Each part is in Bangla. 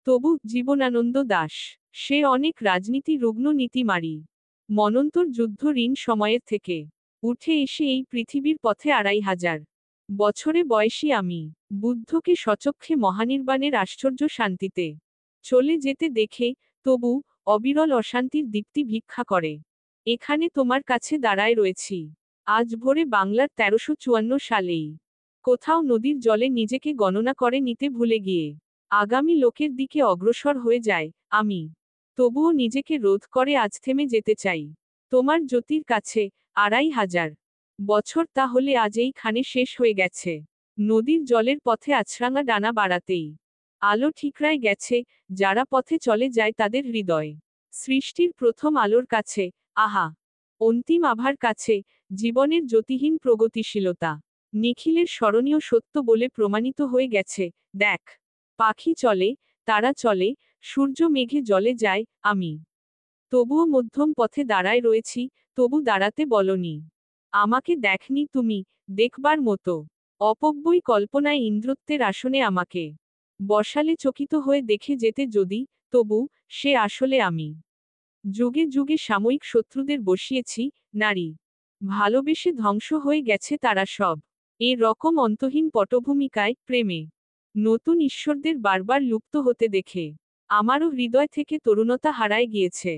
তবু জীবনানন্দ দাশ। সে অনেক রাজনীতি রুগ্ন নীতিমারি। মনন্তর যুদ্ধ ঋণ সময়ের থেকে উঠে এসে এই পৃথিবীর পথে ২৫০০ বছরে বয়সী আমি বুদ্ধকে সচক্ষে মহানির্বাণের আশ্চর্য শান্তিতে চলে যেতে দেখে তবু অবিরল অশান্তির দীপ্তি ভিক্ষা করে এখানে তোমার কাছে দাঁড়ায় রয়েছি আজ ভোরে বাংলার ১৩৫৪ সালেই কোথাও নদীর জলে নিজেকে গণনা করে নিতে ভুলে গিয়ে আগামী লোকের দিকে অগ্রসর হয়ে যায় আমি তবুও নিজেকে রোধ করে আজ থেমে যেতে চাই তোমার জ্যোতির কাছে ২৫০০ বছর তাহলে আজ এইখানে শেষ হয়ে গেছে নদীর জলের পথে আছড়াঙা ডানা বাড়াতেই আলো ঠিকরায় গেছে যারা পথে চলে যায় তাদের হৃদয় সৃষ্টির প্রথম আলোর কাছে আহা অন্তিম আভার কাছে জীবনের জ্যোতিহীন প্রগতিশীলতা নিখিলের স্মরণীয় সত্য বলে প্রমাণিত হয়ে গেছে দেখ পাখি চলে তারা চলে সূর্য মেঘে জলে যায় আমি তবুও মধ্যম পথে দাঁড়ায় রয়েছি তবু দাঁড়াতে বলনি আমাকে দেখনি তুমি দেখবার মতো অপব্যয় কল্পনায় ইন্দ্রত্বের আসনে আমাকে বসালে চকিত হয়ে দেখে যেতে যদি তবু সে আসলে আমি যুগে যুগে সাময়িক শত্রুদের বসিয়েছি নারী ভালোবেসে ধ্বংস হয়ে গেছে তারা সব এ রকম অন্তহীন পটভূমিকায় প্রেমে নতুন ঈশ্বরদের বারবার লুপ্ত হতে দেখে আমারও হৃদয় থেকে তরুণতা হারায় গিয়েছে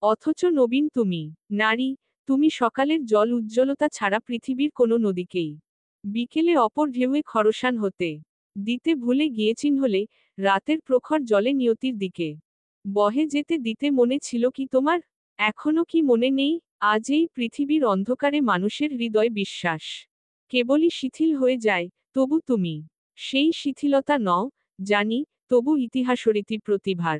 অথচ নবীন তুমি নারী তুমি সকালের জল উজ্জ্বলতা ছাড়া পৃথিবীর কোনো নদীকেই বিকেলে অপর ঢেউয়ে খরসান হতে দিতে ভুলে গিয়েছিন হলে রাতের প্রখর জলে নিয়তির দিকে বহে যেতে দিতে মনে ছিল কি তোমার এখনো কি মনে নেই আজ এই পৃথিবীর অন্ধকারে মানুষের হৃদয় বিশ্বাস কেবলই শিথিল হয়ে যায় তবু তুমি সেই শিথিলতা নও জানি তবু ইতিহাসরীতি প্রতিভার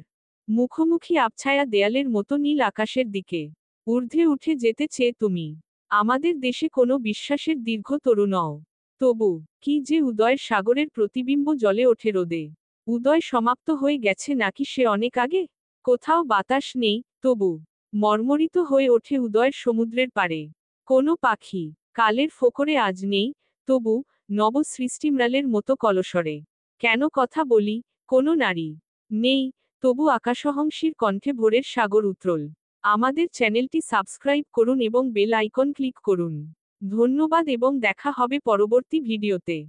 মুখোমুখি আবছায়া দেয়ালের মতো নীল আকাশের দিকে ঊর্ধ্বে উঠে যেতে চেয়ে তুমি আমাদের দেশে কোনো বিশ্বাসের দীর্ঘ তরু নও তবু কি যে উদয়ের সাগরের প্রতিবিম্ব জলে ওঠে রোদে উদয় সমাপ্ত হয়ে গেছে নাকি সে অনেক আগে কোথাও বাতাস নেই তবু মর্মরিত হয়ে ওঠে উদয়ের সমুদ্রের পারে কোনো পাখি কালের ফোকরে আজ নেই তবু নব সৃষ্টিম্রালের মতো কলসরে কেন কথা বলি কোনো নারী নেই তবু আকাশহংসীর কণ্ঠে ভোরের সাগর উত্রল আমাদের চ্যানেলটি সাবস্ক্রাইব করুন এবং বেল আইকন ক্লিক করুন ধন্যবাদ এবং দেখা হবে পরবর্তী ভিডিওতে।